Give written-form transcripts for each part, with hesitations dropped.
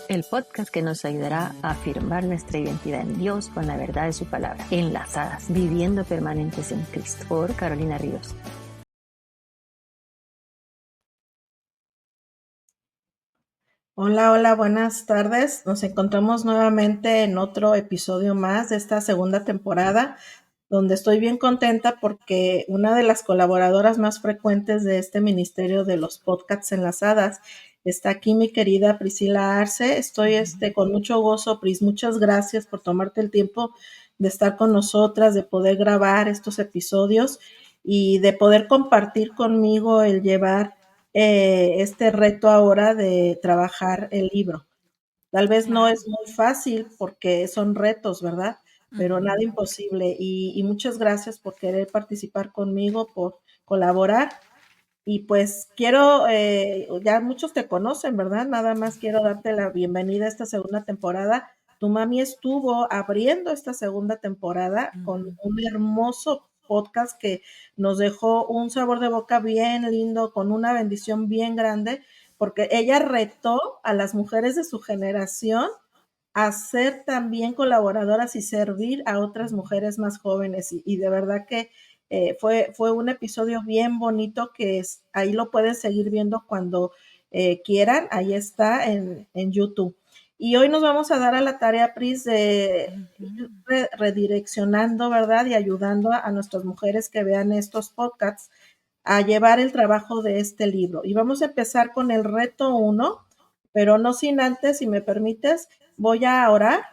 el podcast que nos ayudará a afirmar nuestra identidad en Dios con la verdad de su palabra. Enlazadas, viviendo permanentes en Cristo, por Carolina Ríos. Hola, hola, buenas tardes. Nos encontramos nuevamente en otro episodio más de esta segunda temporada, donde estoy bien contenta porque una de las colaboradoras más frecuentes de este ministerio de los podcasts enlazadas está aquí, mi querida Priscila Arce. Estoy con mucho gozo, Pris. Muchas gracias por tomarte el tiempo de estar con nosotras, de poder grabar estos episodios y de poder compartir conmigo el llevar este reto ahora de trabajar el libro. Tal vez no Claro. es muy fácil porque son retos, ¿verdad? Pero nada Ujú. imposible. Y muchas gracias por querer participar conmigo, por colaborar. Y pues quiero, ya muchos te conocen, ¿verdad? Nada más quiero darte la bienvenida a esta segunda temporada. Tu mami estuvo abriendo esta segunda temporada con Ujú. un hermoso podcast que nos dejó un sabor de boca bien lindo, con una bendición bien grande, porque ella retó a las mujeres de su generación a ser también colaboradoras y servir a otras mujeres más jóvenes. Y de verdad que fue un episodio bien bonito que ahí lo pueden seguir viendo cuando quieran. Ahí está en YouTube. Y hoy nos vamos a dar a la tarea, Pris, de ir Ujú. redireccionando, ¿verdad? Y ayudando a nuestras mujeres que vean estos podcasts a llevar el trabajo de este libro. Y vamos a empezar con el reto 1, pero no sin antes, si me permites, voy a orar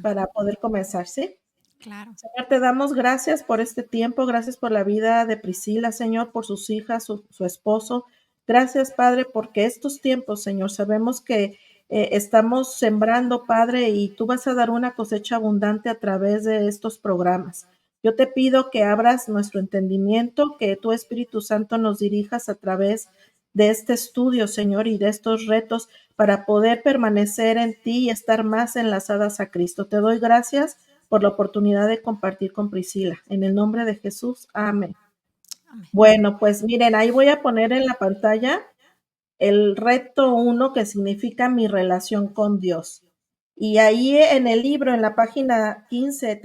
para Ujú. poder comenzar, ¿sí? Claro. Señor, te damos gracias por este tiempo, gracias por la vida de Priscila, Señor, por sus hijas, su esposo. Gracias, Padre, porque estos tiempos, Señor, sabemos que estamos sembrando, Padre, y tú vas a dar una cosecha abundante a través de estos programas. Yo te pido que abras nuestro entendimiento, que tu Espíritu Santo nos dirijas a través de este estudio, Señor, y de estos retos para poder permanecer en ti y estar más enlazadas a Cristo. Te doy gracias por la oportunidad de compartir con Priscila. En el nombre de Jesús, amén. Amén. Bueno, pues miren, ahí voy a poner en la pantalla el reto 1, que significa mi relación con Dios. Y ahí en el libro, en la página 15,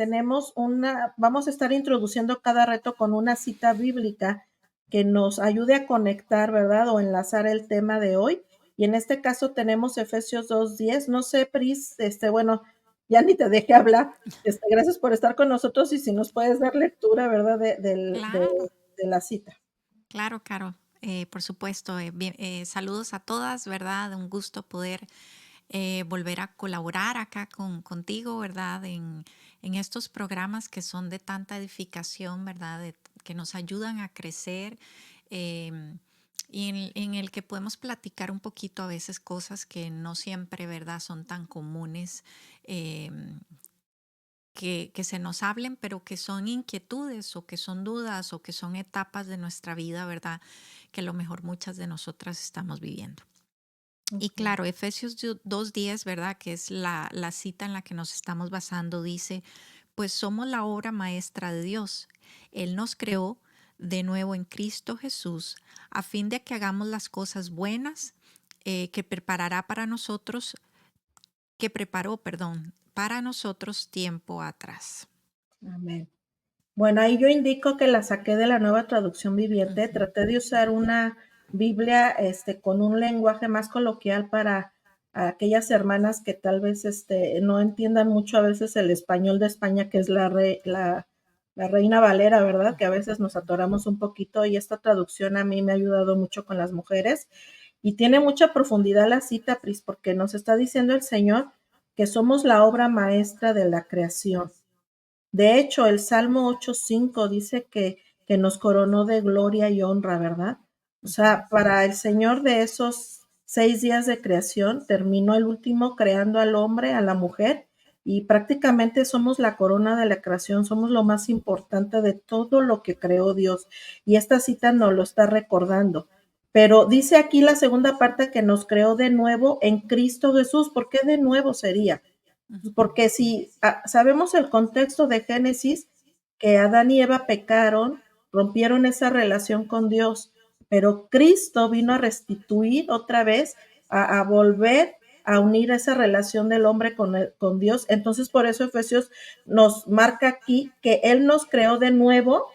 vamos a estar introduciendo cada reto con una cita bíblica que nos ayude a conectar, ¿verdad? O enlazar el tema de hoy. Y en este caso tenemos Efesios 2:10. No sé, Pris, bueno, ya ni te dejé hablar. Gracias por estar con nosotros y si nos puedes dar lectura, ¿verdad? Claro, De la cita. claro, Caro. Por supuesto. Saludos a todas, ¿verdad? Un gusto poder volver a colaborar acá contigo, ¿verdad? En estos programas que son de tanta edificación, ¿verdad? Que nos ayudan a crecer. em, y en el que podemos platicar un poquito a veces cosas que no siempre, ¿verdad? Son tan comunes. em, que se nos hablen, pero que son inquietudes o que son dudas o que son etapas de nuestra vida, ¿verdad? Que a lo mejor muchas de nosotras estamos viviendo. Y Ok. claro, Efesios 2:10, ¿verdad? Que es la cita en la que nos estamos basando, dice, pues somos la obra maestra de Dios. Él nos creó de nuevo en Cristo Jesús a fin de que hagamos las cosas buenas que preparará para nosotros, que preparó, perdón, para nosotros tiempo atrás. Amén. Bueno, ahí yo indico que la saqué de la Nueva Traducción Viviente. Ujú. Traté de usar una Biblia, con un lenguaje más coloquial para aquellas hermanas que tal vez, no entiendan mucho a veces el español de España, que es la Reina Valera, ¿verdad? Que a veces nos atoramos un poquito y esta traducción a mí me ha ayudado mucho con las mujeres y tiene mucha profundidad la cita, Pris, porque nos está diciendo el Señor que somos la obra maestra de la creación. De hecho, el Salmo 8:5 dice que nos coronó de gloria y honra, ¿verdad? O Ujú. sea, para el Señor de esos 6 días de creación, terminó el último creando al hombre, a la mujer, y prácticamente somos la corona de la creación, somos lo más importante de todo lo que creó Dios. Y esta cita nos lo está recordando. Pero dice aquí la segunda parte que nos creó de nuevo en Cristo Jesús. ¿Por qué de nuevo sería? Ujú. Porque si sabemos el contexto de Génesis, que Adán y Eva pecaron, rompieron esa relación con Dios, pero Cristo vino a restituir otra vez, a volver a unir esa relación del hombre con Dios. Entonces, por eso Efesios nos marca aquí que Él nos creó de nuevo,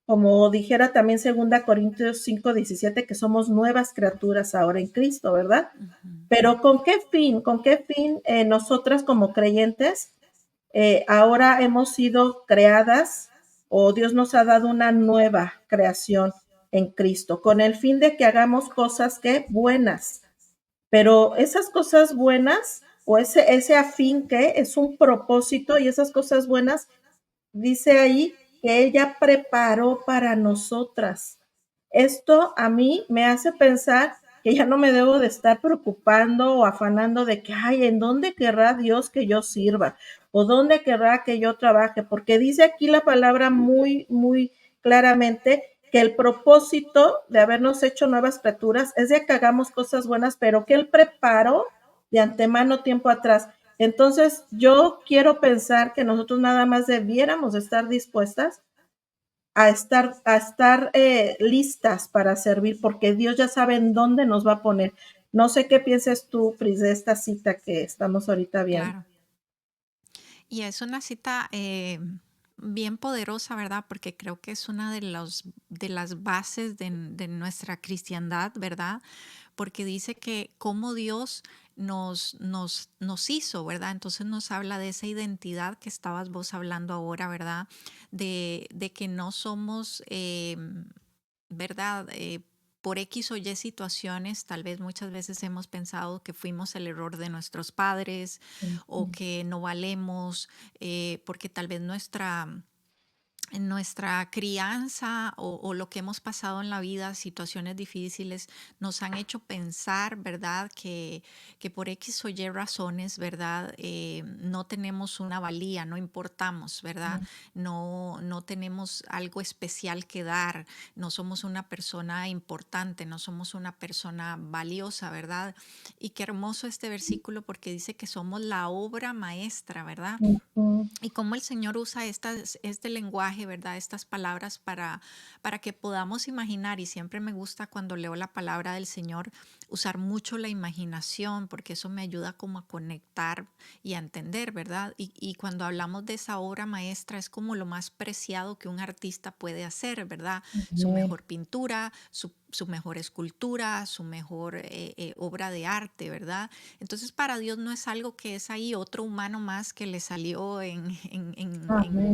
como dijera también 2 Corintios 5:17, que somos nuevas criaturas ahora en Cristo, ¿verdad? Pero ¿con qué fin? ¿Con qué fin nosotras como creyentes ahora hemos sido creadas o Dios nos ha dado una nueva creación en Cristo, con el fin de que hagamos cosas que buenas? Pero esas cosas buenas o ese afín que es un propósito, y esas cosas buenas, dice ahí que ella preparó para nosotras. Esto a mí me hace pensar que ya no me debo de estar preocupando o afanando de que, ay, ¿en dónde querrá Dios que yo sirva? ¿O dónde querrá que yo trabaje? Porque dice aquí la palabra muy, muy claramente que el propósito de habernos hecho nuevas criaturas es de que hagamos cosas buenas, pero que Él preparó de antemano tiempo atrás. Entonces, yo quiero pensar que nosotros nada más debiéramos estar dispuestas a estar listas para servir, porque Dios ya sabe en dónde nos va a poner. No sé qué pienses tú, Pris, de esta cita que estamos ahorita viendo. Claro. Y es una cita bien poderosa, ¿verdad? Porque creo que es una de las bases de nuestra cristiandad, ¿verdad? Porque dice que cómo Dios nos hizo, ¿verdad? Entonces nos habla de esa identidad que estabas vos hablando ahora, ¿verdad? De que no somos, ¿verdad? Por X o Y situaciones, tal vez muchas veces hemos pensado que fuimos el error de nuestros padres o que no valemos, porque tal vez en nuestra crianza o lo que hemos pasado en la vida, situaciones difíciles, nos han hecho pensar, ¿verdad? Que por X o Y razones, ¿verdad? No tenemos una valía, no importamos, ¿verdad? No tenemos algo especial que dar, no somos una persona importante, no somos una persona valiosa, ¿verdad? Y qué hermoso este versículo porque dice que somos la obra maestra, ¿verdad? Y cómo el Señor usa este lenguaje, ¿verdad? Estas palabras para que podamos imaginar. Y siempre me gusta cuando leo la palabra del Señor usar mucho la imaginación, porque eso me ayuda como a conectar y a entender, ¿verdad? Y cuando hablamos de esa obra maestra, es como lo más preciado que un artista puede hacer, ¿verdad? Su mejor pintura, su mejor escultura, su mejor obra de arte, ¿verdad? Entonces para Dios no es algo que es ahí otro humano más que le salió en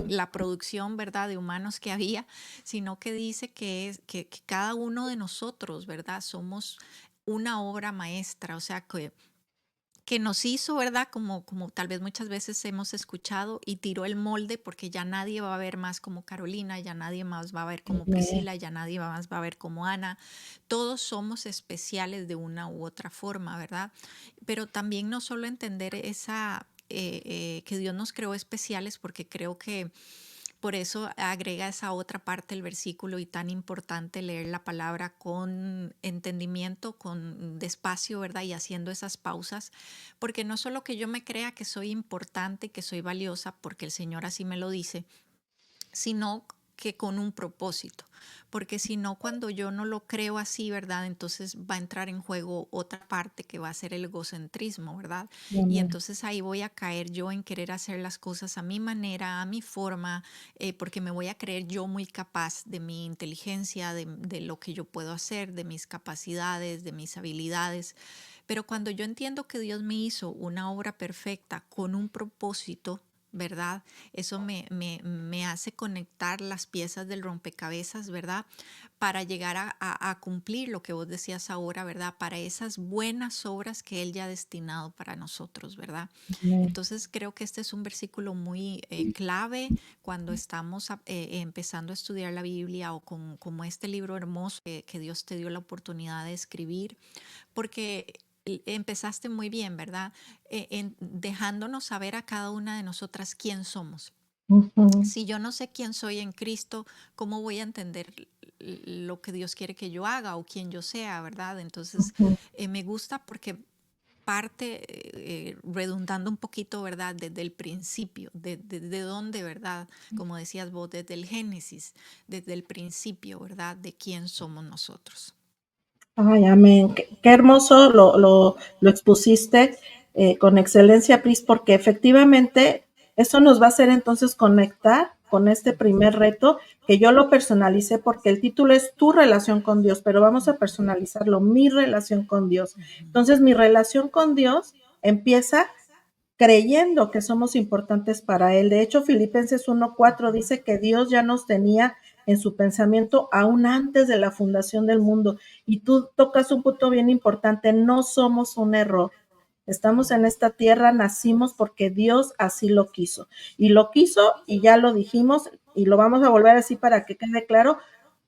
la producción, ¿verdad? De humanos que había, sino que dice que cada uno de nosotros, ¿verdad? Somos una obra maestra, o sea que nos hizo, ¿verdad? Como tal vez muchas veces hemos escuchado y tiró el molde porque ya nadie va a ver más como Carolina, ya nadie más va a ver como Priscila, ya nadie más va a ver como Ana. Todos somos especiales de una u otra forma, ¿verdad? Pero también no solo entender que Dios nos creó especiales, porque creo que por eso agrega esa otra parte del versículo y tan importante leer la palabra con entendimiento, con despacio, ¿verdad? Y haciendo esas pausas, porque no solo que yo me crea que soy importante, que soy valiosa, porque el Señor así me lo dice, sino que con un propósito, porque si no, cuando yo no lo creo así, ¿verdad? Entonces va a entrar en juego otra parte que va a ser el egocentrismo, ¿verdad? Y entonces ahí voy a caer yo en querer hacer las cosas a mi manera, a mi forma, porque me voy a creer yo muy capaz de mi inteligencia, de lo que yo puedo hacer, de mis capacidades, de mis habilidades. Pero cuando yo entiendo que Dios me hizo una obra perfecta con un propósito, ¿verdad? Eso me hace conectar las piezas del rompecabezas, ¿verdad? Para llegar a cumplir lo que vos decías ahora, ¿verdad? Para esas buenas obras que Él ya ha destinado para nosotros, ¿verdad? Entonces creo que este es un versículo muy clave cuando estamos empezando a estudiar la Biblia o como este libro hermoso que Dios te dio la oportunidad de escribir, porque empezaste muy bien, ¿verdad? Dejándonos saber a cada una de nosotras quién somos. Si yo no sé quién soy en Cristo, ¿cómo voy a entender lo que Dios quiere que yo haga o quién yo sea, ¿verdad? Entonces, me gusta porque parte, redundando un poquito, ¿verdad? Desde el principio, de dónde, ¿verdad? Como decías vos, desde el Génesis, desde el principio, ¿verdad? De quién somos nosotros. Ay, amén. Qué hermoso lo expusiste. con excelencia, Pris, porque efectivamente eso nos va a hacer entonces conectar con este primer reto que yo lo personalicé porque el título es tu relación con Dios, pero vamos a personalizarlo, mi relación con Dios. Entonces, mi relación con Dios empieza creyendo que somos importantes para Él. De hecho, Filipenses 1:4 dice que Dios ya nos tenía en su pensamiento aún antes de la fundación del mundo. Y tú tocas un punto bien importante, no somos un error. Estamos en esta tierra, nacimos porque Dios así lo quiso. Y lo quiso, y ya lo dijimos, y lo vamos a volver así para que quede claro,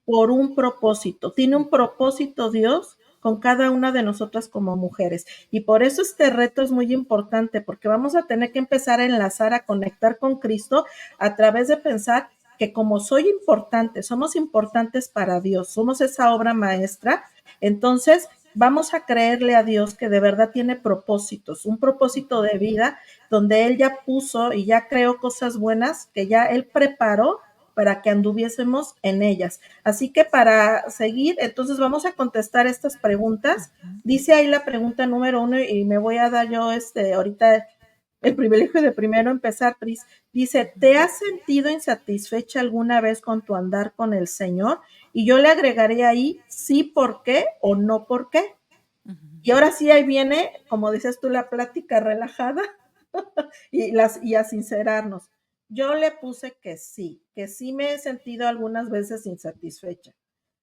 por un propósito. Tiene un propósito Dios con cada una de nosotras como mujeres. Y por eso este reto es muy importante, porque vamos a tener que empezar a enlazar, a conectar con Cristo a través de pensar que como soy importante, somos importantes para Dios, somos esa obra maestra, entonces vamos a creerle a Dios que de verdad tiene propósitos, un propósito de vida donde Él ya puso y ya creó cosas buenas que ya Él preparó para que anduviésemos en ellas. Así que para seguir, entonces vamos a contestar estas preguntas. Dice ahí la pregunta número 1 y me voy a dar yo ahorita el privilegio de primero empezar, Pris. Dice, ¿te has sentido insatisfecha alguna vez con tu andar con el Señor? Y yo le agregaré ahí sí, ¿por qué? O no, ¿por qué? Y ahora sí, ahí viene, como dices tú, la plática relajada y a sincerarnos. Yo le puse que sí me he sentido algunas veces insatisfecha.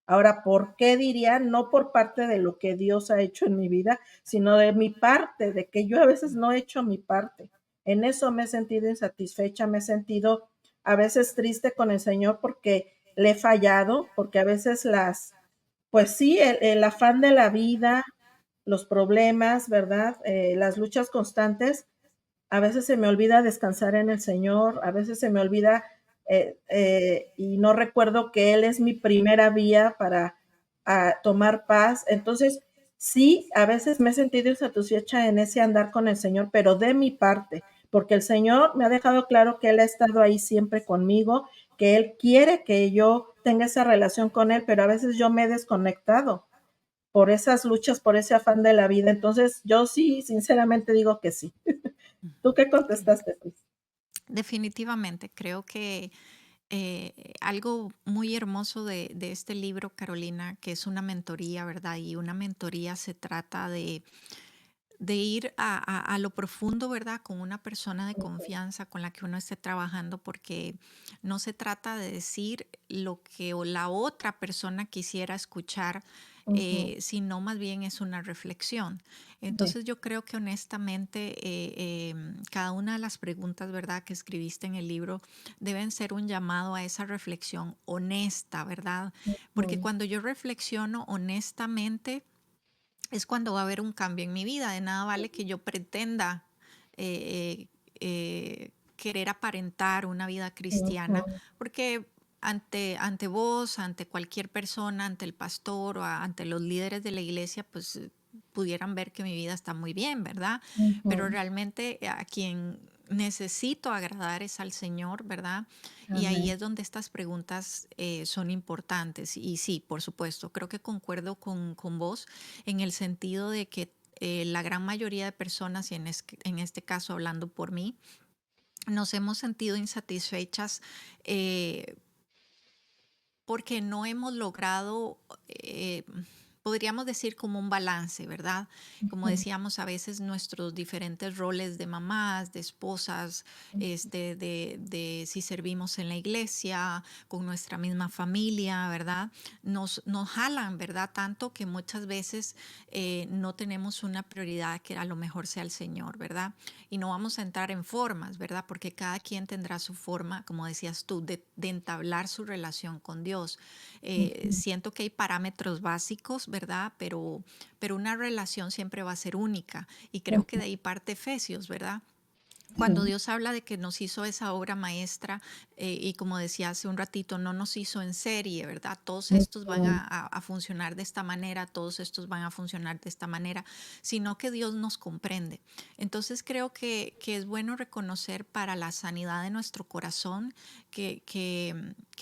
Ahora, ¿por qué diría? No por parte de lo que Dios ha hecho en mi vida, sino de mi parte, de que yo a veces no he hecho mi parte. En eso me he sentido insatisfecha, me he sentido a veces triste con el Señor porque le he fallado, porque a veces pues sí, el afán de la vida, los problemas, ¿verdad? Las luchas constantes, a veces se me olvida descansar en el Señor, a veces se me olvida y no recuerdo que Él es mi primera vía para tomar paz. Entonces, sí, a veces me he sentido insatisfecha en ese andar con el Señor, pero de mi parte, porque el Señor me ha dejado claro que Él ha estado ahí siempre conmigo, que Él quiere que yo tenga esa relación con Él, pero a veces yo me he desconectado por esas luchas, por ese afán de la vida. Entonces, yo sí, sinceramente digo que sí. ¿Tú qué Ok. contestaste, Pris? Definitivamente, creo que algo muy hermoso de este libro, Carolina, que es una mentoría, ¿verdad? Y una mentoría se trata de ir a lo profundo, ¿verdad? Con una persona de confianza con la que uno esté trabajando, porque no se trata de decir lo que la otra persona quisiera escuchar, Ujú, sino más bien es una reflexión. sí, Entonces yo creo que honestamente cada una de las preguntas, ¿verdad?, que escribiste en el libro deben ser un llamado a esa reflexión honesta, ¿verdad? Porque ujú, cuando yo reflexiono honestamente, es cuando va a haber un cambio en mi vida. De nada vale que yo pretenda querer aparentar una vida cristiana, ujú, porque ante vos, ante cualquier persona, ante el pastor o ante los líderes de la iglesia, pues pudieran ver que mi vida está muy bien, ¿verdad? Pero ujú. realmente a quien necesito agradar es al Señor, ¿verdad? Y ahí Amén. es donde estas preguntas son importantes. Y sí, por supuesto, creo que concuerdo con vos en el sentido de que la gran mayoría de personas, y en este caso hablando por mí, nos hemos sentido insatisfechas eh, porque no hemos logrado, podríamos decir, como un balance, ¿verdad? Como Ujú, decíamos, a veces nuestros diferentes roles de mamás, de esposas, de si servimos en la iglesia, con nuestra misma familia, ¿verdad? Nos jalan, ¿verdad? Tanto que muchas veces no tenemos una prioridad que a lo mejor sea el Señor, ¿verdad? Y no vamos a entrar en formas, ¿verdad? Porque cada quien tendrá su forma, como decías tú, de entablar su relación con Dios. ujú. Siento que hay parámetros básicos, ¿verdad? Pero una relación siempre va a ser única. Y creo que de ahí parte Efesios, ¿verdad? Cuando Sí. Dios habla de que nos hizo esa obra maestra, y como decía hace un ratito, no nos hizo en serie, ¿verdad? Todos estos van Ujú. a funcionar de esta manera, todos estos van a funcionar de esta manera, sino que Dios nos comprende. Entonces creo que es bueno reconocer para la sanidad de nuestro corazón que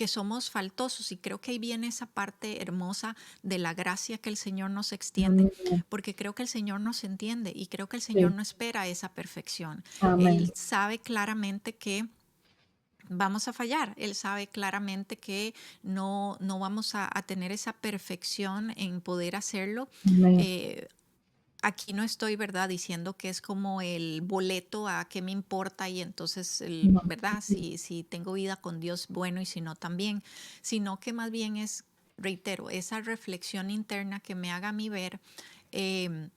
somos faltosos, y creo que ahí viene esa parte hermosa de la gracia que el Señor nos extiende, Amén. porque creo que el Señor nos entiende y creo que el Señor Sí. no espera esa perfección. Él Amén. sabe claramente que vamos a fallar. Él sabe claramente que no vamos a tener esa perfección en poder hacerlo. Amén. Eh, Aquí no estoy, ¿verdad?, diciendo que es como el boleto a qué me importa y entonces, No. ¿verdad? Si tengo vida con Dios, bueno, y si no, también. Sino que más bien es, reitero, esa reflexión interna que me haga a mí ver. em,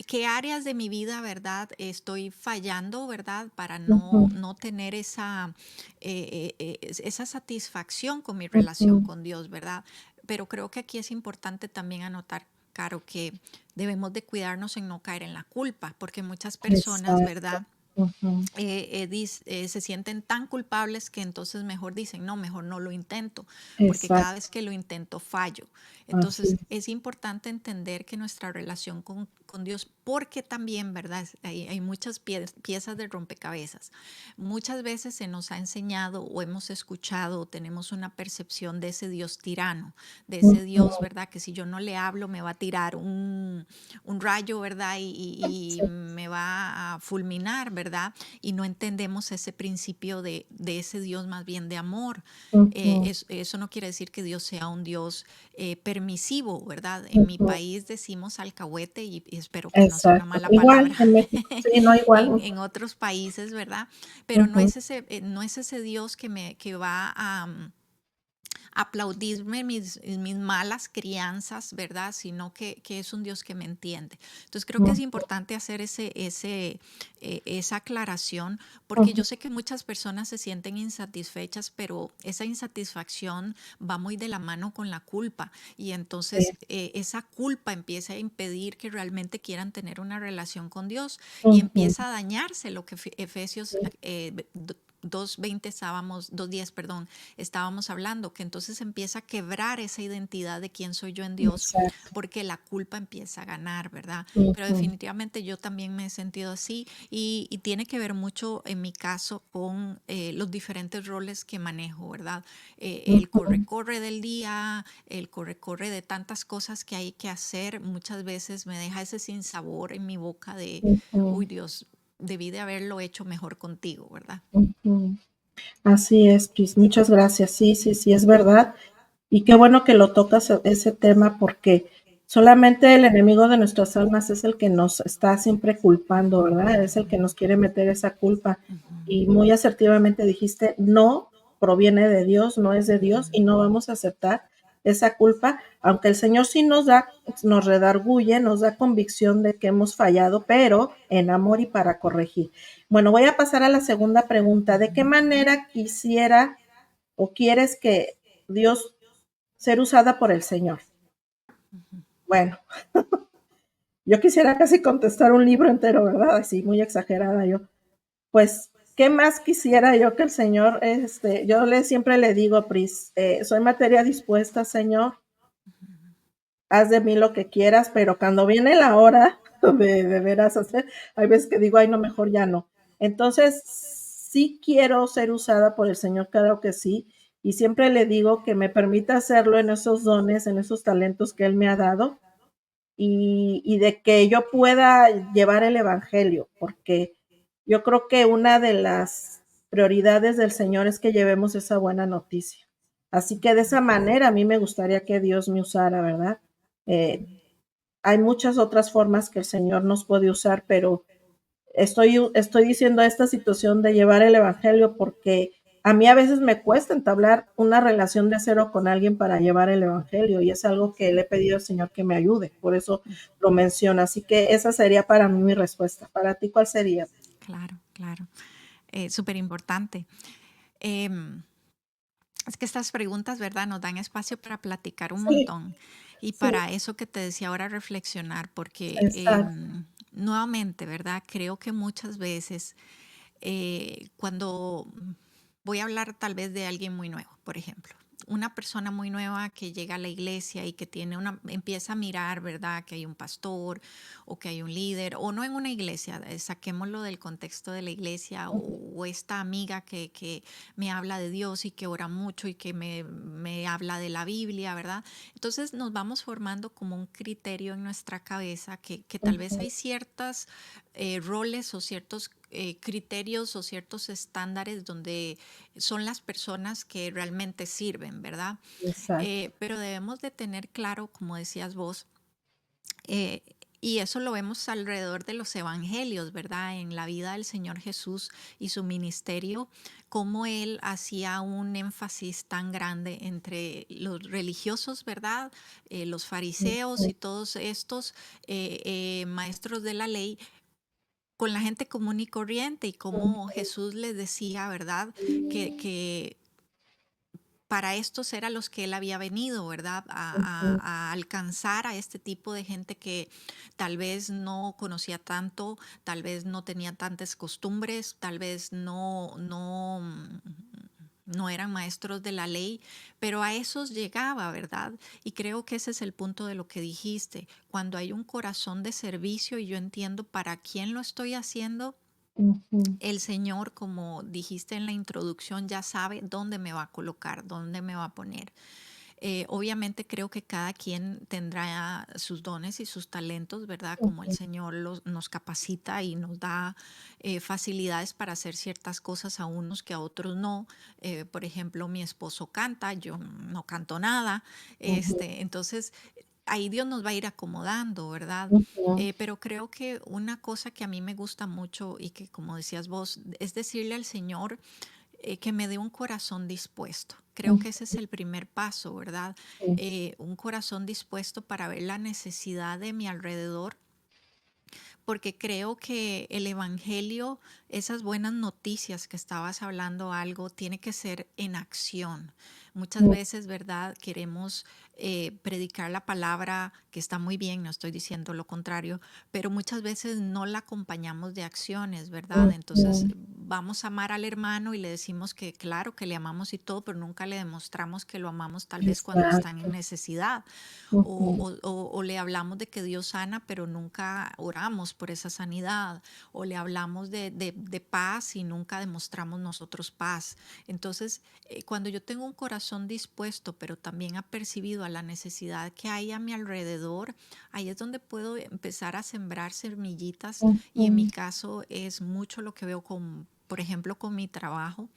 ¿Qué áreas de mi vida, verdad, estoy fallando, verdad, para Ujú. no tener esa satisfacción con mi relación Ujú. con Dios, verdad? Pero creo que aquí es importante también anotar, Caro, que debemos de cuidarnos en no caer en la culpa, porque muchas personas, Exacto. ¿verdad? Ujú. Se sienten tan culpables que entonces mejor dicen, no, mejor no lo intento, porque cada Exacto. vez que lo intento fallo. Así Entonces es. es importante entender que nuestra relación con Dios, porque también, ¿verdad? Hay muchas piezas de rompecabezas. Muchas veces se nos ha enseñado o hemos escuchado o tenemos una percepción de ese Dios tirano, de ese Dios, Ujú. ¿verdad? Que si yo no le hablo me va a tirar un rayo, ¿verdad? Y Sí. me va a fulminar, ¿verdad? Y no entendemos ese principio de ese Dios más bien de amor. Ujú. Eso no quiere decir que Dios sea un Dios permisivo, ¿verdad? En mi Ujú. país decimos alcahuete y espero que no sea una Exacto. mala Igual palabra en México. Sí, no igual. en otros países, ¿verdad? Pero Ujú. no es ese Dios que va a aplaudirme mis malas crianzas, ¿verdad? Sino que es un Dios que me entiende. Entonces creo que es Ujú. importante hacer esa aclaración, porque Ujú. yo sé que muchas personas se sienten insatisfechas, pero esa insatisfacción va muy de la mano con la culpa, y Sí. entonces esa culpa empieza a impedir que realmente quieran tener una relación con Dios, y Ujú. empieza a dañarse lo que Efesios Sí. 2:20 2:10, perdón, estábamos hablando, que entonces empieza a quebrar esa identidad de quién soy yo en Dios, Exacto. porque la culpa empieza a ganar, ¿verdad? Pero Ujú. definitivamente yo también me he sentido así, y tiene que ver mucho en mi caso con los diferentes roles que manejo, ¿verdad? El Ujú. corre-corre del día, el corre-corre de tantas cosas que hay que hacer, muchas veces me deja ese sinsabor en mi boca de, uy, Ujú. Dios, debí de haberlo hecho mejor contigo, ¿verdad? Ujú. Así es, Pris. Muchas gracias. Sí, sí, sí, es verdad. Y qué bueno que lo tocas ese tema porque solamente el enemigo de nuestras almas es el que nos está siempre culpando, ¿verdad? Es el que nos quiere meter esa culpa. Ujú, Y muy asertivamente dijiste, no proviene de Dios, no es de Dios ujú. y no vamos a aceptar esa culpa, aunque el Señor sí nos da, nos redarguye, nos da convicción de que hemos fallado, pero en amor y para corregir. Bueno, voy a pasar a la segunda pregunta. ¿De qué manera quisiera o quieres que Dios ser usada por el Señor? Bueno, yo quisiera casi contestar un libro entero, ¿verdad? Así, muy exagerada yo. Pues, ¿qué más quisiera yo que el Señor, yo siempre le digo, Pris, soy materia dispuesta, Señor, haz de mí lo que quieras, pero cuando viene la hora de veras hacer, hay veces que digo, ay, no, mejor ya no. Entonces, sí quiero ser usada por el Señor, claro que sí, y siempre le digo que me permita hacerlo en esos dones, en esos talentos que Él me ha dado, y de que yo pueda llevar el evangelio, porque yo creo que una de las prioridades del Señor es que llevemos esa buena noticia. Así que de esa manera a mí me gustaría que Dios me usara, ¿verdad? Eh, Hay muchas otras formas que el Señor nos puede usar, pero estoy diciendo esta situación de llevar el evangelio porque a mí a veces me cuesta entablar una relación de cero con alguien para llevar el evangelio y es algo que le he pedido al Señor que me ayude, por eso lo menciono. Así que esa sería para mí mi respuesta. ¿Para ti cuál sería? Claro, claro. Súper importante. Em, es que estas preguntas, ¿verdad? Nos dan espacio para platicar un Sí, montón. Y sí, para eso que te decía ahora, reflexionar, porque exacto. nuevamente, ¿verdad? Creo que muchas veces cuando voy a hablar tal vez de alguien muy nuevo, por ejemplo. Una persona muy nueva que llega a la iglesia y que empieza a mirar, ¿verdad? Que hay un pastor o que hay un líder, o no en una iglesia, saquémoslo del contexto de la iglesia, o esta amiga que me habla de Dios y que ora mucho y que me habla de la Biblia, ¿verdad? Entonces nos vamos formando como un criterio en nuestra cabeza que tal vez hay ciertas roles o ciertos criterios o ciertos estándares donde son las personas que realmente sirven, ¿verdad? Exacto. Pero debemos de tener claro, como decías vos, eh, y eso lo vemos alrededor de los evangelios, ¿verdad? En la vida del Señor Jesús y su ministerio, cómo Él hacía un énfasis tan grande entre los religiosos, ¿verdad? Los fariseos y todos estos maestros de la ley, con la gente común y corriente, y cómo Jesús les decía, ¿verdad? Que para estos eran los que él había venido, ¿verdad? A alcanzar a este tipo de gente que tal vez no conocía tanto, tal vez no tenía tantas costumbres, tal vez no eran maestros de la ley, pero a esos llegaba, ¿verdad? Y creo que ese es el punto de lo que dijiste. Cuando hay un corazón de servicio y yo entiendo para quién lo estoy haciendo, Ujú. el Señor, como dijiste en la introducción, ya sabe dónde me va a colocar, dónde me va a poner. Obviamente creo que cada quien tendrá sus dones y sus talentos, ¿verdad? Como el Señor nos capacita y nos da facilidades para hacer ciertas cosas a unos que a otros no. Por ejemplo, mi esposo canta, yo no canto nada. Ujú. Entonces, ahí Dios nos va a ir acomodando, ¿verdad? Ujú. Pero creo que una cosa que a mí me gusta mucho y que, como decías vos, es decirle al Señor que me dé un corazón dispuesto. Creo que ese es el primer paso, ¿verdad? Ujú. Un corazón dispuesto para ver la necesidad de mi alrededor, porque creo que el evangelio, esas buenas noticias que estabas hablando algo, tiene que ser en acción. Muchas veces, ¿verdad? Queremos predicar la palabra, que está muy bien, no estoy diciendo lo contrario, pero muchas veces no la acompañamos de acciones, ¿verdad? Entonces Ujú. vamos a amar al hermano y le decimos que claro, que le amamos y todo, pero nunca le demostramos que lo amamos tal vez cuando están en Exacto. necesidad. Ujú. O le hablamos de que Dios sana, pero nunca oramos por esa sanidad. O le hablamos de paz y nunca demostramos nosotros paz. Entonces, cuando yo tengo un corazón dispuesto, pero también apercibido a la necesidad que hay a mi alrededor, ahí es donde puedo empezar a sembrar semillitas. Y en mi Ujú. caso es mucho lo que veo con, por ejemplo, con mi trabajo,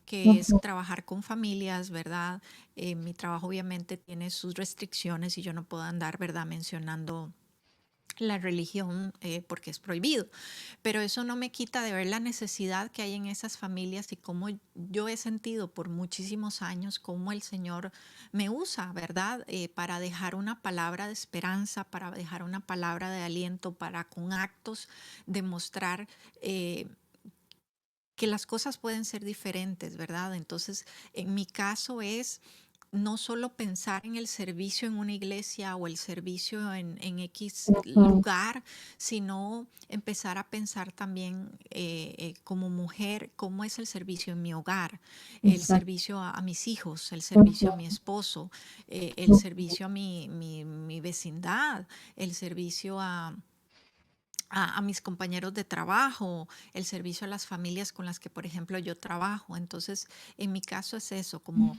que es Ujú. trabajar con familias, ¿verdad? Mi trabajo obviamente tiene sus restricciones y yo no puedo andar, ¿verdad?, mencionando la religión porque es prohibido, pero eso no me quita de ver la necesidad que hay en esas familias y cómo yo he sentido por muchísimos años cómo el Señor me usa, ¿verdad? Para dejar una palabra de esperanza, para dejar una palabra de aliento, para con actos demostrar que las cosas pueden ser diferentes, ¿verdad? Entonces, en mi caso es no solo pensar en el servicio en una iglesia o el servicio en X Ujú. lugar, sino empezar a pensar también como mujer, cómo es el servicio en mi hogar, el Exacto. servicio a mis hijos, el servicio a Ujú. mi esposo, el Ujú. servicio a mi vecindad, el servicio a mis compañeros de trabajo, el servicio a las familias con las que, por ejemplo, yo trabajo. Entonces, en mi caso es eso, como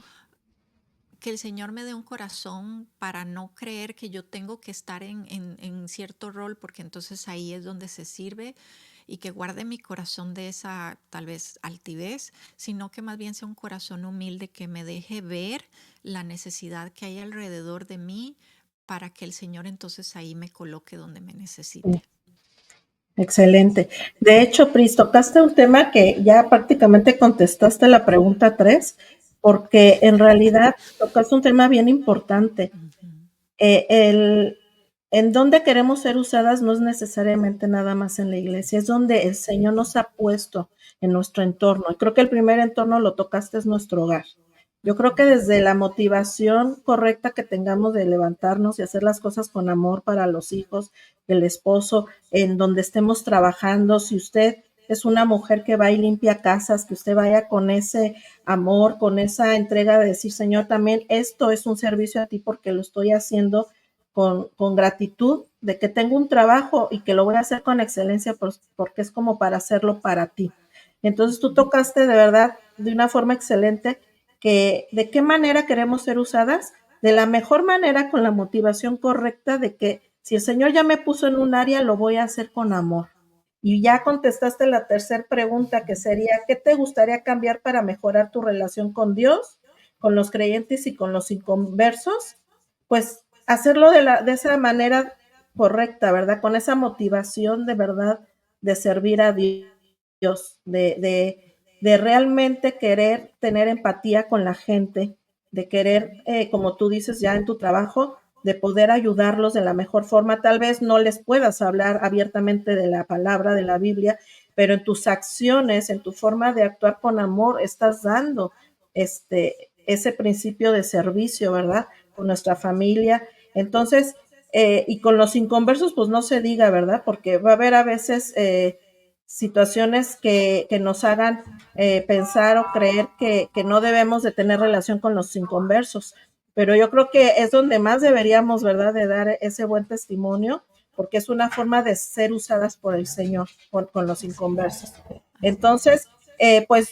que el Señor me dé un corazón para no creer que yo tengo que estar en cierto rol, porque entonces ahí es donde se sirve, y que guarde mi corazón de esa tal vez altivez, sino que más bien sea un corazón humilde que me deje ver la necesidad que hay alrededor de mí para que el Señor entonces ahí me coloque donde me necesite. Excelente. De hecho, Pris, tocaste un tema que ya prácticamente contestaste la pregunta 3, porque en realidad tocaste un tema bien importante. Ujú. El en dónde queremos ser usadas no es necesariamente nada más en la iglesia, es donde el Señor nos ha puesto en nuestro entorno. Y creo que el primer entorno lo tocaste es nuestro hogar. Yo creo que desde la motivación correcta que tengamos de levantarnos y hacer las cosas con amor para los hijos, el esposo, en donde estemos trabajando, si usted es una mujer que va y limpia casas, que usted vaya con ese amor, con esa entrega de decir, Señor, también esto es un servicio a ti porque lo estoy haciendo con gratitud de que tengo un trabajo y que lo voy a hacer con excelencia porque es como para hacerlo para ti. Entonces tú tocaste de verdad de una forma excelente que de qué manera queremos ser usadas, de la mejor manera con la motivación correcta de que si el Señor ya me puso en un área, lo voy a hacer con amor. Y ya contestaste la tercera pregunta que sería, ¿qué te gustaría cambiar para mejorar tu relación con Dios, con los creyentes y con los inconversos? Pues hacerlo de esa manera correcta, ¿verdad? Con esa motivación de verdad de servir a Dios, de realmente querer tener empatía con la gente, de querer, como tú dices ya en tu trabajo, de poder ayudarlos de la mejor forma. Tal vez no les puedas hablar abiertamente de la palabra, de la Biblia, pero en tus acciones, en tu forma de actuar con amor, estás dando ese principio de servicio, ¿verdad? Con nuestra familia. Entonces, y con los inconversos, pues no se diga, ¿verdad? Porque va a haber a veces situaciones que nos hagan pensar o creer que no debemos de tener relación con los inconversos. Pero yo creo que es donde más deberíamos, ¿verdad?, de dar ese buen testimonio, porque es una forma de ser usadas por el Señor con los inconversos. Así es. Entonces, pues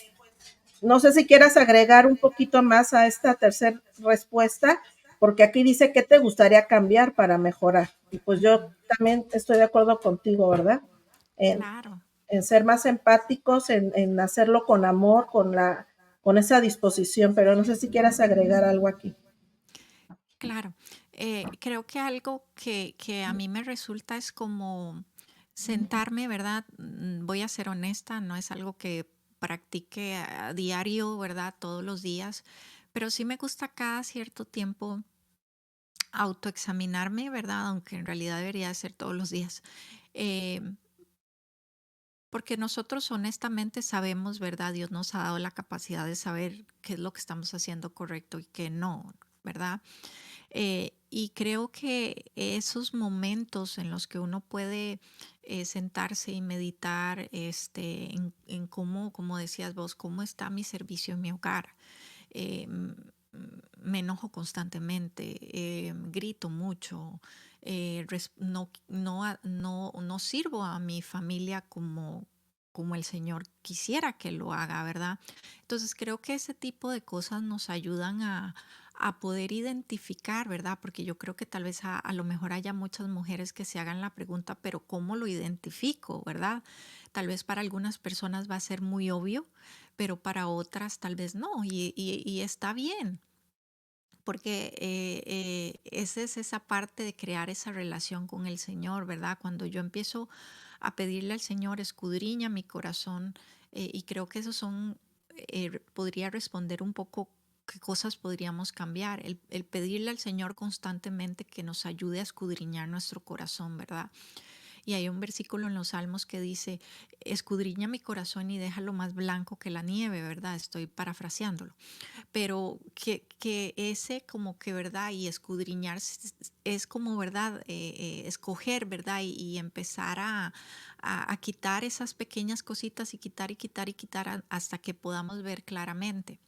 no sé si quieras agregar un poquito más a esta tercera respuesta, porque aquí dice qué te gustaría cambiar para mejorar. Y pues yo también estoy de acuerdo contigo, ¿verdad? En, Claro, en ser más empáticos, en hacerlo con amor, con esa disposición, pero no sé si quieras agregar algo aquí. claro. Creo que algo que a mí me resulta es como sentarme, ¿verdad? Voy a ser honesta, no es algo que practique a diario, ¿verdad? Todos los días, pero sí me gusta cada cierto tiempo autoexaminarme, ¿verdad? Aunque en realidad debería ser todos los días. Eh, Porque nosotros honestamente sabemos, ¿verdad? Dios nos ha dado la capacidad de saber qué es lo que estamos haciendo correcto y qué no, ¿verdad? Y creo que esos momentos en los que uno puede sentarse y meditar en cómo, como decías vos, cómo está mi servicio en mi hogar. Eh, m- Me enojo constantemente, grito mucho, no sirvo a mi familia como el Señor quisiera que lo haga, ¿verdad? Entonces creo que ese tipo de cosas nos ayudan a poder identificar, ¿verdad? Porque yo creo que tal vez a lo mejor haya muchas mujeres que se hagan la pregunta, pero ¿cómo lo identifico, ¿verdad? Tal vez para algunas personas va a ser muy obvio, pero para otras tal vez no, y está bien, porque esa es esa parte de crear esa relación con el Señor, ¿verdad? Cuando yo empiezo a pedirle al Señor, escudriña mi corazón, y creo que esos son, podría responder un poco qué cosas podríamos cambiar, el pedirle al Señor constantemente que nos ayude a escudriñar nuestro corazón, ¿verdad? Y hay un versículo en los Salmos que dice, escudriña mi corazón y déjalo más blanco que la nieve, ¿verdad? Estoy parafraseándolo, pero que ese como que, ¿verdad? Y escudriñar es como, ¿verdad? Escoger, ¿verdad? Y empezar a quitar esas pequeñas cositas y quitar y quitar y quitar hasta que podamos ver claramente.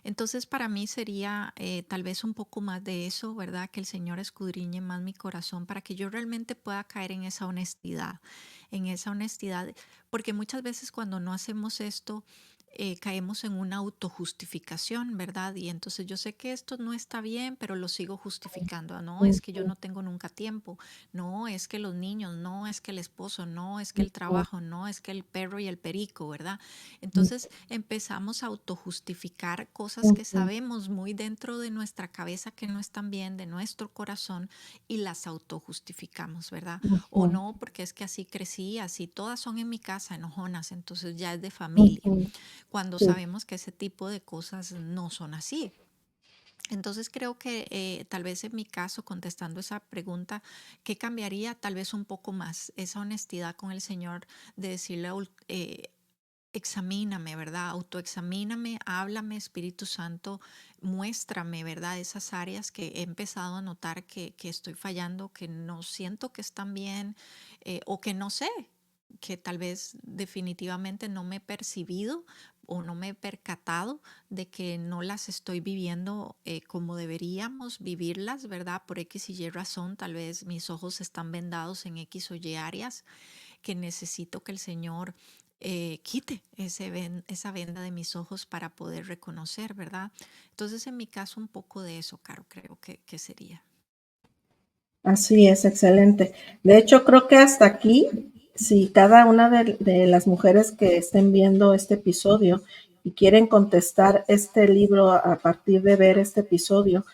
Entonces, para mí sería tal vez un poco más de eso, ¿verdad? Que el Señor escudriñe más mi corazón para que yo realmente pueda caer en esa honestidad, porque muchas veces cuando no hacemos esto, caemos en una autojustificación, ¿verdad? Y entonces yo sé que esto no está bien, pero lo sigo justificando. No, es que yo no tengo nunca tiempo. No, es que los niños, no, es que el esposo, no, es que el trabajo, no, es que el perro y el perico, ¿verdad? Entonces empezamos a autojustificar cosas que sabemos muy dentro de nuestra cabeza que no están bien, de nuestro corazón, y las autojustificamos, ¿verdad? O no, porque es que así crecí, así todas son en mi casa enojonas, entonces ya es de familia, cuando Sí. sabemos que ese tipo de cosas no son así. Entonces creo que tal vez en mi caso, contestando esa pregunta, ¿qué cambiaría? Tal vez un poco más esa honestidad con el Señor de decirle examíname, ¿verdad? Autoexamíname, háblame, Espíritu Santo, muéstrame, ¿verdad? Esas áreas que he empezado a notar que estoy fallando, que no siento que están bien, o que no sé, que tal vez definitivamente no me he percibido o no me he percatado de que no las estoy viviendo como deberíamos vivirlas, ¿verdad? Por X y Y razón, tal vez mis ojos están vendados en X o Y áreas que necesito que el Señor quite esa venda de mis ojos para poder reconocer, ¿verdad? Entonces, en mi caso, un poco de eso, Caro, creo que sería. Así es, excelente. De hecho, creo que hasta aquí, si cada una de las mujeres que estén viendo este episodio y quieren contestar este libro a partir de ver este episodio,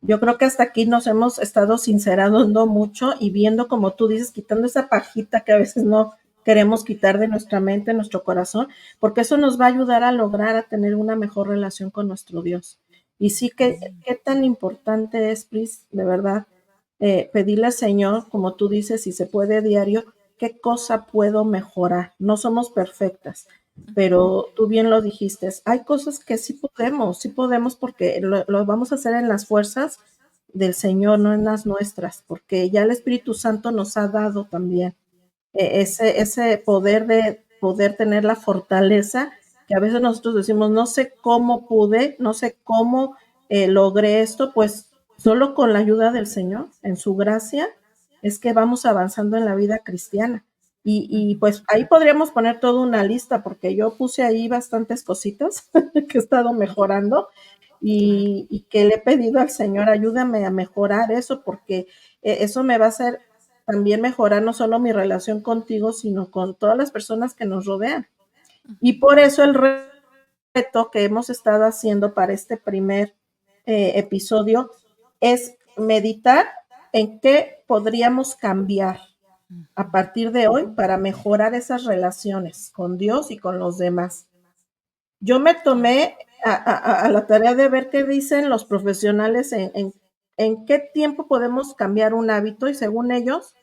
yo creo que hasta aquí nos hemos estado sincerando mucho y viendo, como tú dices, quitando esa pajita que a veces no queremos quitar de nuestra mente, nuestro corazón, porque eso nos va a ayudar a lograr a tener una mejor relación con nuestro Dios. Y sí que, qué tan importante es, Pris, de verdad, pedirle al Señor, como tú dices, si se puede diario, qué cosa puedo mejorar. No somos perfectas, pero tú bien lo dijiste, hay cosas que sí podemos porque lo vamos a hacer en las fuerzas del Señor, no en las nuestras, porque ya el Espíritu Santo nos ha dado también ese poder de poder tener la fortaleza que a veces nosotros decimos, no sé cómo pude, no sé cómo logré esto, pues solo con la ayuda del Señor, en su gracia, es que vamos avanzando en la vida cristiana. Y pues ahí podríamos poner toda una lista, porque yo puse ahí bastantes cositas que he estado mejorando Claro. y que le he pedido al Señor, ayúdame a mejorar eso, porque eso me va a hacer también mejorar no solo mi relación contigo, sino con todas las personas que nos rodean. Y por eso el reto que hemos estado haciendo para este primer episodio es meditar en qué podríamos cambiar a partir de hoy para mejorar esas relaciones con Dios y con los demás. Yo me Claro. tomé a la tarea de ver qué dicen los profesionales en qué tiempo podemos cambiar un hábito y según ellos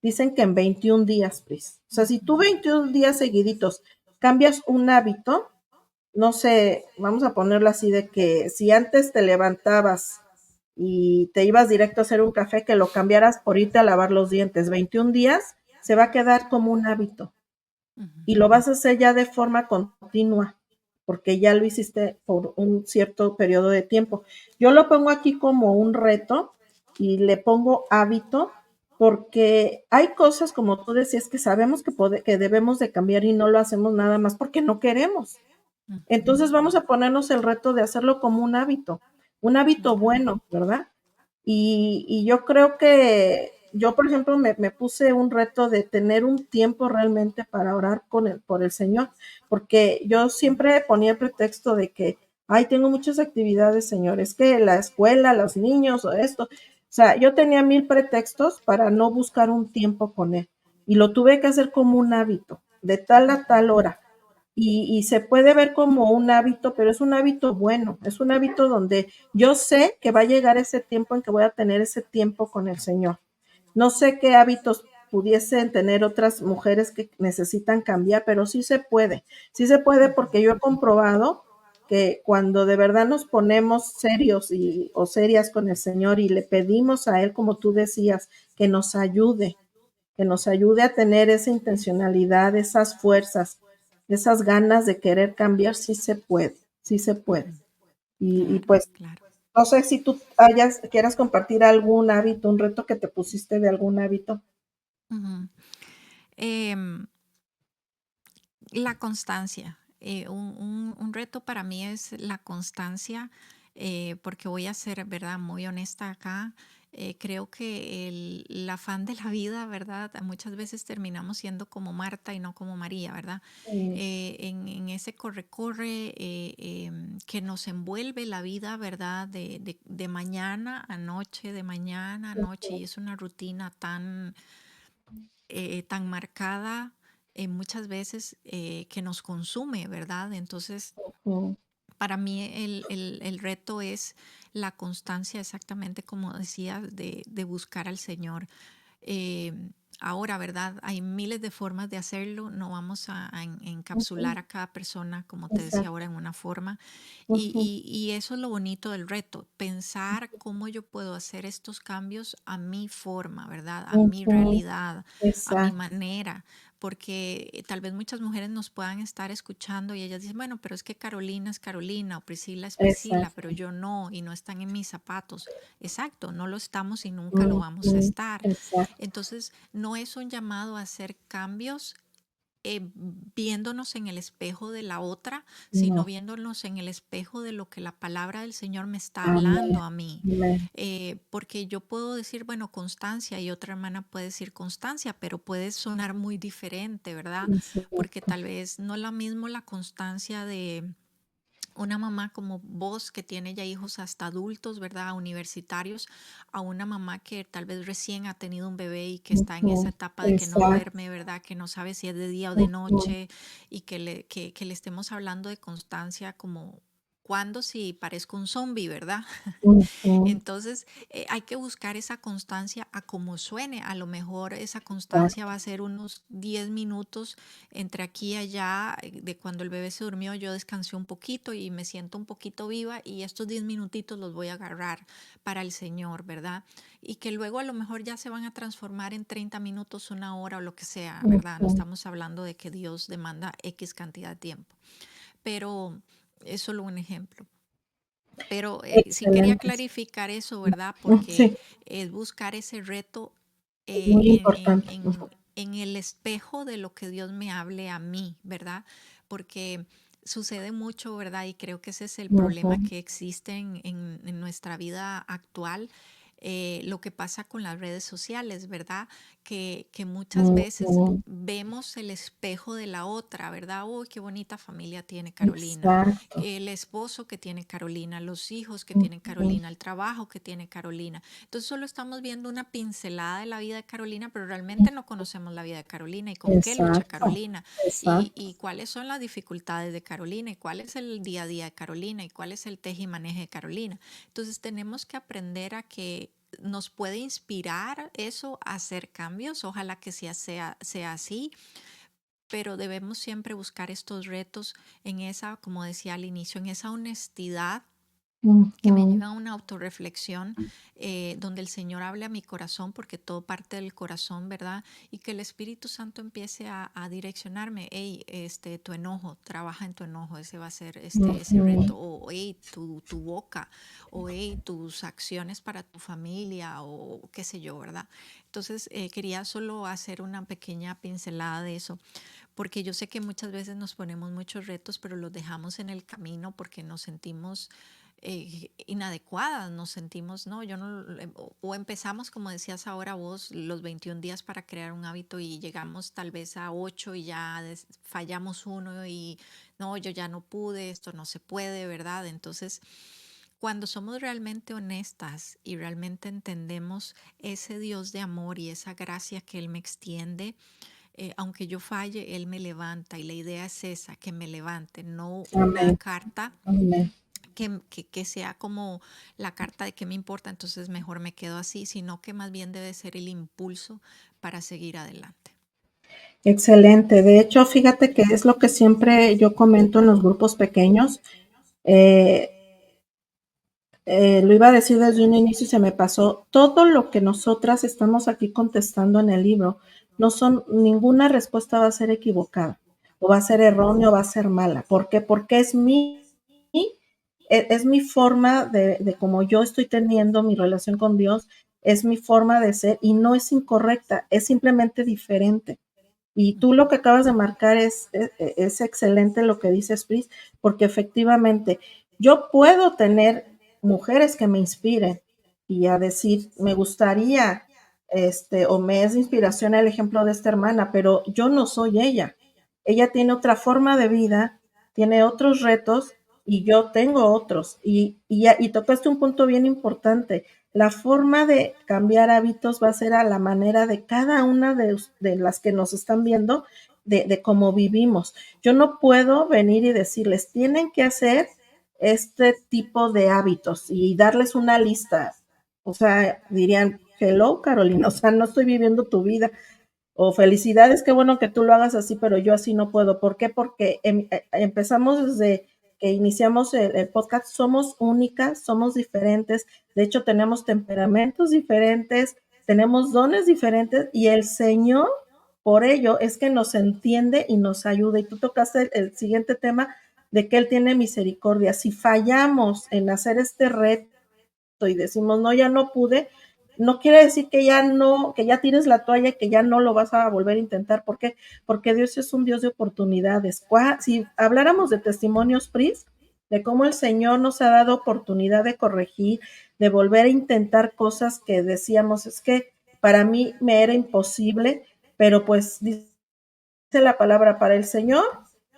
dicen que en 21 días, Pris. O sea, si tú 21 días seguiditos cambias un hábito, no sé, vamos a ponerlo así de que si antes te levantabas y te ibas directo a hacer un café, que lo cambiaras por irte a lavar los dientes, 21 días, se va a quedar como un hábito y lo vas a hacer ya de forma continua, porque ya lo hiciste por un cierto periodo de tiempo. Yo lo pongo aquí como un reto y le pongo hábito, porque hay cosas, como tú decías, que sabemos que debemos de cambiar y no lo hacemos nada más porque no queremos. Entonces vamos a ponernos el reto de hacerlo como un hábito bueno, ¿verdad? Y yo creo que yo, por ejemplo, me puse un reto de tener un tiempo realmente para orar por el Señor, porque yo siempre ponía el pretexto de que, ay, tengo muchas actividades, Señor, es que la escuela, los niños o esto, o sea, yo tenía 1000 pretextos para no buscar un tiempo con Él y lo tuve que hacer como un hábito, de tal a tal hora. Y se puede ver como un hábito, pero es un hábito bueno, es un hábito donde yo sé que va a llegar ese tiempo en que voy a tener ese tiempo con el Señor. No sé qué hábitos pudiesen tener otras mujeres que necesitan cambiar, pero sí se puede porque yo he comprobado que cuando de verdad nos ponemos serios o serias con el Señor y le pedimos a Él, como tú decías, que nos ayude a tener esa intencionalidad, esas fuerzas, esas ganas de querer cambiar, sí se puede, sí se puede. Y Claro, pues claro. no sé si tú quieras compartir algún hábito, un reto que te pusiste de algún hábito. Ujú. Em, la constancia. Un reto para mí es la constancia, porque voy a ser, ¿verdad?, muy honesta acá. Creo que el afán de la vida, ¿verdad? Muchas veces terminamos siendo como Marta y no como María, ¿verdad? Mm, En ese corre-corre que nos envuelve la vida, ¿verdad? De mañana a noche, de mañana a noche, y es una rutina tan marcada muchas veces que nos consume, ¿verdad? Entonces, mm, para mí el reto es la constancia, exactamente como decías, de buscar al Señor. Eh, ahora, ¿verdad? Hay miles de formas de hacerlo, no vamos a encapsular a cada persona, como te decía Exacto. ahora, en una forma. Y, Ujú. y eso es lo bonito del reto, pensar cómo yo puedo hacer estos cambios a mi forma, ¿verdad? A mi Ujú. realidad, a mi Exacto. manera, porque tal vez muchas mujeres nos puedan estar escuchando y ellas dicen, bueno, pero es que Carolina es Carolina o Priscila es Priscila, pero Exacto. yo no y no están en mis zapatos. Exacto, no lo estamos y nunca lo vamos a Ujú. estar. Exacto. Entonces, no es un llamado a hacer cambios viéndonos en el espejo de la otra, sino No. viéndonos en el espejo de lo que la palabra del Señor me está Amén. hablando a mí. Amén. Porque yo puedo decir, bueno, constancia y otra hermana puede decir constancia, pero puede sonar muy diferente, ¿verdad? Porque Exacto. tal vez no es lo mismo la constancia de una mamá como vos que tiene ya hijos hasta adultos, ¿verdad? Universitarios, a una mamá que tal vez recién ha tenido un bebé y que está en esa Ujú. etapa de que no Exacto. duerme, ¿verdad? Que no sabe si es de día o de Ujú. noche y que le estemos hablando de constancia como cuando si parezco un zombie, ¿verdad? Ujú. Entonces, hay que buscar esa constancia a como suene. A lo mejor esa constancia Exacto. va a ser unos 10 minutos entre aquí y allá, de cuando el bebé se durmió, yo descansé un poquito y me siento un poquito viva y estos 10 minutitos los voy a agarrar para el Señor, ¿verdad? Y que luego a lo mejor ya se van a transformar en 30 minutos, una hora o lo que sea, ¿verdad? No Ujú. estamos hablando de que Dios demanda X cantidad de tiempo, pero es solo un ejemplo. Pero sí quería Excelente. clarificar eso, ¿verdad? Porque Sí, es buscar ese reto es muy importante. en el espejo de lo que Dios me hable a mí, ¿verdad? Porque sucede mucho, ¿verdad? Y creo que ese es el Ujú. problema que existe en nuestra vida actual. Lo que pasa con las redes sociales, ¿verdad? Que muchas veces Ujú. vemos el espejo de la otra, ¿verdad? Uy, qué bonita familia tiene Carolina, Exacto. el esposo que tiene Carolina, los hijos que tiene Ujú. Carolina, el trabajo que tiene Carolina. Entonces solo estamos viendo una pincelada de la vida de Carolina, pero realmente no conocemos la vida de Carolina y con qué lucha Exacto. Carolina Exacto. y cuáles son las dificultades de Carolina y cuál es el día a día de Carolina y cuál es el teje y maneje de Carolina. Entonces tenemos que aprender a que nos puede inspirar eso a hacer cambios, ojalá que sea así, pero debemos siempre buscar estos retos en esa, como decía al inicio, en esa honestidad que me Ujú. lleva a una autorreflexión donde el Señor hable a mi corazón, porque todo parte del corazón, ¿verdad? Y que el Espíritu Santo empiece a direccionarme, hey, tu enojo, trabaja en tu enojo, ese va a ser ese Ujú. reto, o hey, tu boca, o hey, tus acciones para tu familia, o qué sé yo, ¿verdad? Entonces, quería solo hacer una pequeña pincelada de eso, porque yo sé que muchas veces nos ponemos muchos retos, pero los dejamos en el camino porque nos sentimos inadecuadas, nos sentimos, no, yo no, o empezamos, como decías ahora vos, los 21 días para crear un hábito y llegamos tal vez a 8 y ya fallamos uno y no, yo ya no pude, esto no se puede, ¿verdad? Entonces, cuando somos realmente honestas y realmente entendemos ese Dios de amor y esa gracia que Él me extiende, aunque yo falle, Él me levanta y la idea es esa, que me levante, no una Amén. carta Amén. que sea como la carta de qué me importa, entonces mejor me quedo así, sino que más bien debe ser el impulso para seguir adelante. Excelente. De hecho, fíjate que es lo que siempre yo comento en los grupos pequeños. Eh, lo iba a decir desde un inicio y se me pasó. Todo lo que nosotras estamos aquí contestando en el libro, no son, ninguna respuesta va a ser equivocada, o va a ser errónea, o va a ser mala. ¿Por qué? Porque es mi forma de como yo estoy teniendo mi relación con Dios, es mi forma de ser y no es incorrecta, es simplemente diferente. Y tú lo que acabas de marcar es excelente lo que dices, Pris, porque efectivamente yo puedo tener mujeres que me inspiren y a decir, me gustaría, o me es de inspiración el ejemplo de esta hermana, pero yo no soy ella. Ella tiene otra forma de vida, tiene otros retos y yo tengo otros. Y tocaste un punto bien importante. La forma de cambiar hábitos va a ser a la manera de cada una de las que nos están viendo, de cómo vivimos. Yo no puedo venir y decirles, tienen que hacer este tipo de hábitos y darles una lista. O sea, dirían, hello, Carolina, o sea, no estoy viviendo tu vida. o felicidades, qué bueno que tú lo hagas así, pero yo así no puedo. ¿Por qué? Porque empezamos desde que iniciamos el podcast, somos únicas, somos diferentes, de hecho tenemos temperamentos diferentes, tenemos dones diferentes y el Señor, por ello, es que nos entiende y nos ayuda. Y tú tocaste el siguiente tema de que Él tiene misericordia. Si fallamos en hacer este reto y decimos, no, ya no pude, no quiere decir que ya no, que ya tires la toalla, que ya no lo vas a volver a intentar. ¿Por qué? Porque Dios es un Dios de oportunidades. Si habláramos de testimonios, Pris, de cómo el Señor nos ha dado oportunidad de corregir, de volver a intentar cosas que decíamos, es que para mí me era imposible, pero pues dice la palabra, para el Señor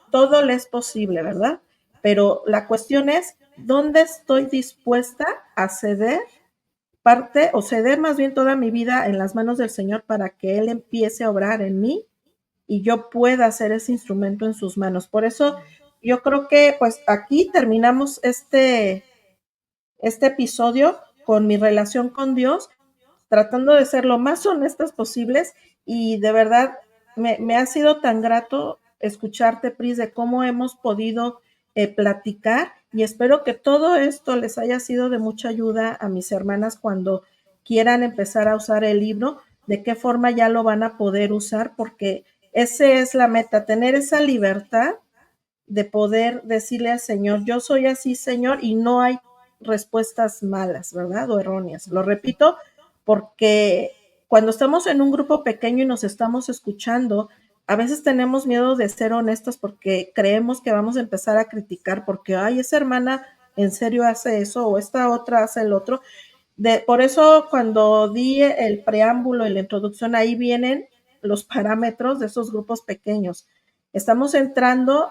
todo le es posible, ¿verdad? Pero la cuestión es, ¿dónde estoy dispuesta a ceder parte o ceder más bien toda mi vida en las manos del Señor para que Él empiece a obrar en mí y yo pueda ser ese instrumento en sus manos? Por eso yo creo que pues aquí terminamos este episodio con mi relación con Dios, tratando de ser lo más honestas posibles y de verdad me ha sido tan grato escucharte, Pris, de cómo hemos podido platicar y espero que todo esto les haya sido de mucha ayuda a mis hermanas cuando quieran empezar a usar el libro, de qué forma ya lo van a poder usar, porque esa es la meta, tener esa libertad de poder decirle al Señor, yo soy así, Señor, y no hay respuestas malas, ¿verdad? O erróneas. Lo repito porque cuando estamos en un grupo pequeño y nos estamos escuchando, a veces tenemos miedo de ser honestos porque creemos que vamos a empezar a criticar porque, ay, esa hermana en serio hace eso o esta otra hace el otro. Por eso cuando di el preámbulo y la introducción, ahí vienen los parámetros de esos grupos pequeños. Estamos entrando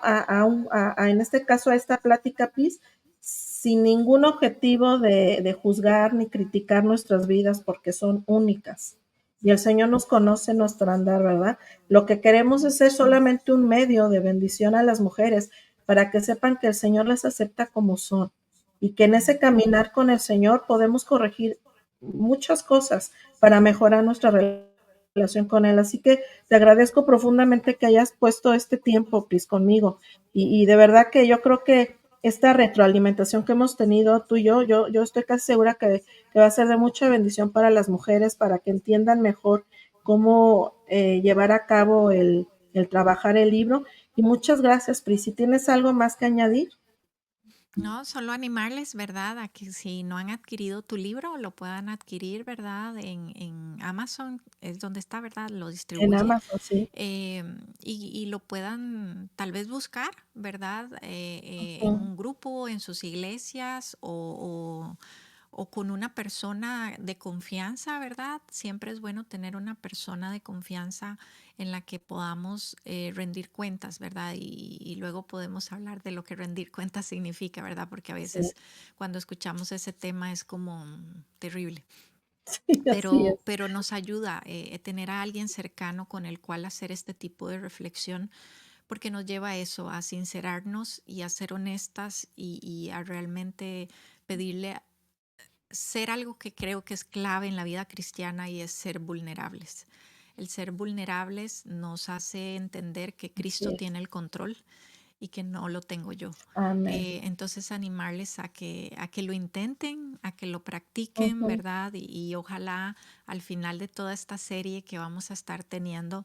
en este caso, a esta plática PIS, sin ningún objetivo de juzgar ni criticar nuestras vidas porque son únicas. Y el Señor nos conoce nuestro andar, ¿verdad? Lo que queremos es ser solamente un medio de bendición a las mujeres para que sepan que el Señor las acepta como son y que en ese caminar con el Señor podemos corregir muchas cosas para mejorar nuestra relación con Él. Así que te agradezco profundamente que hayas puesto este tiempo, Pris, conmigo. Y de verdad que yo creo que esta retroalimentación que hemos tenido tú y yo estoy casi segura que va a ser de mucha bendición para las mujeres, para que entiendan mejor cómo llevar a cabo el trabajar el libro. Y muchas gracias, Pris. Si tienes algo más que añadir. No, solo animarles, ¿verdad? A que si no han adquirido tu libro, lo puedan adquirir, ¿verdad? En Amazon es donde está, ¿verdad? Lo En distribuye. Amazon, sí. Y lo puedan tal vez buscar, ¿verdad? En Uh-huh. un grupo, en sus iglesias o con una persona de confianza, ¿verdad? Siempre es bueno tener una persona de confianza en la que podamos rendir cuentas, ¿verdad? Y luego podemos hablar de lo que rendir cuentas significa, ¿verdad? Porque a Sí, veces cuando escuchamos ese tema es como terrible. sí, así es. Pero nos ayuda tener a alguien cercano con el cual hacer este tipo de reflexión, porque nos lleva a eso, a sincerarnos y a ser honestas y a realmente pedirle ser algo que creo que es clave en la vida cristiana y es ser vulnerables. El ser vulnerables nos hace entender que Cristo Así es. tiene el control y que no lo tengo yo. Amén. Entonces animarles a que lo intenten, a que lo practiquen, Uh-huh. ¿verdad? Y ojalá al final de toda esta serie que vamos a estar teniendo,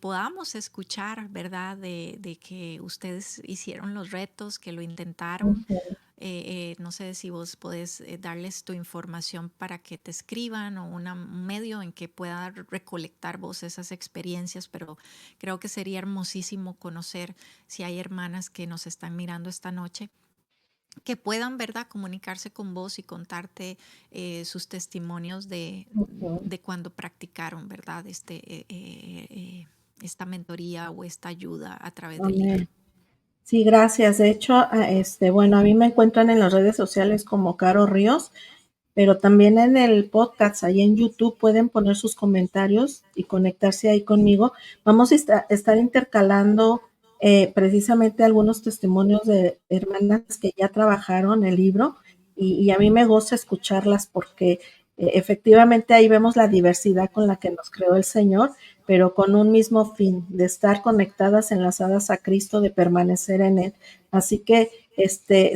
podamos escuchar, ¿verdad? De que ustedes hicieron los retos, que lo intentaron. Uh-huh. No sé si vos podés darles tu información para que te escriban o un medio en que pueda recolectar vos esas experiencias, pero creo que sería hermosísimo conocer si hay hermanas que nos están mirando esta noche que puedan, ¿verdad?, comunicarse con vos y contarte sus testimonios Uh-huh. de cuando practicaron, ¿verdad?, esta mentoría o esta ayuda a través del libro. Amén. Sí, gracias. De hecho, bueno, a mí me encuentran en las redes sociales como Caro Ríos, pero también en el podcast, ahí en YouTube, pueden poner sus comentarios y conectarse ahí conmigo. Vamos a estar intercalando precisamente algunos testimonios de hermanas que ya trabajaron el libro y a mí me gusta escucharlas porque Efectivamente, ahí vemos la diversidad con la que nos creó el Señor, pero con un mismo fin, de estar conectadas, enlazadas a Cristo, de permanecer en Él. Así que,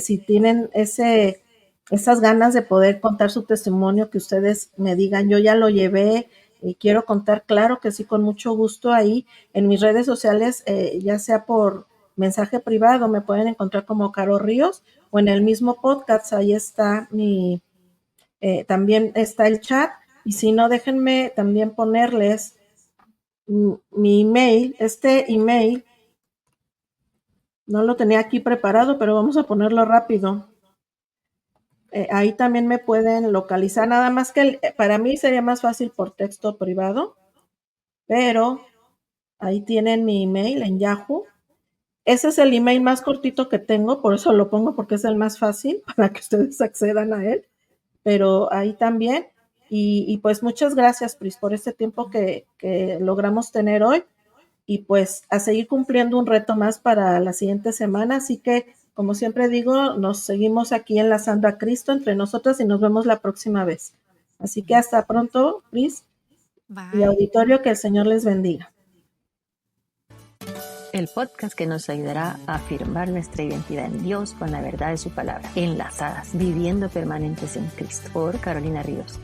si tienen esas ganas de poder contar su testimonio, que ustedes me digan, yo ya lo llevé y quiero contar, claro que sí, con mucho gusto ahí en mis redes sociales, ya sea por mensaje privado, me pueden encontrar como Caro Ríos, o en el mismo podcast, ahí está también está el chat, y si no, déjenme también ponerles mi email. Este email no lo tenía aquí preparado, pero vamos a ponerlo rápido. Ahí también me pueden localizar, nada más que para mí sería más fácil por texto privado, pero ahí tienen mi email en Yahoo. Ese es el email más cortito que tengo, por eso lo pongo, porque es el más fácil para que ustedes accedan a él, pero ahí también. Y pues muchas gracias, Pris, por este tiempo que logramos tener hoy, y pues a seguir cumpliendo un reto más para la siguiente semana. Así que, como siempre digo, nos seguimos aquí enlazando a Cristo entre nosotras y nos vemos la próxima vez. Así que hasta pronto, Pris y Bye. auditorio, que el Señor les bendiga. El podcast que nos ayudará a afirmar nuestra identidad en Dios con la verdad de su palabra. Enlazadas, viviendo permanentes en Cristo. Por Carolina Ríos.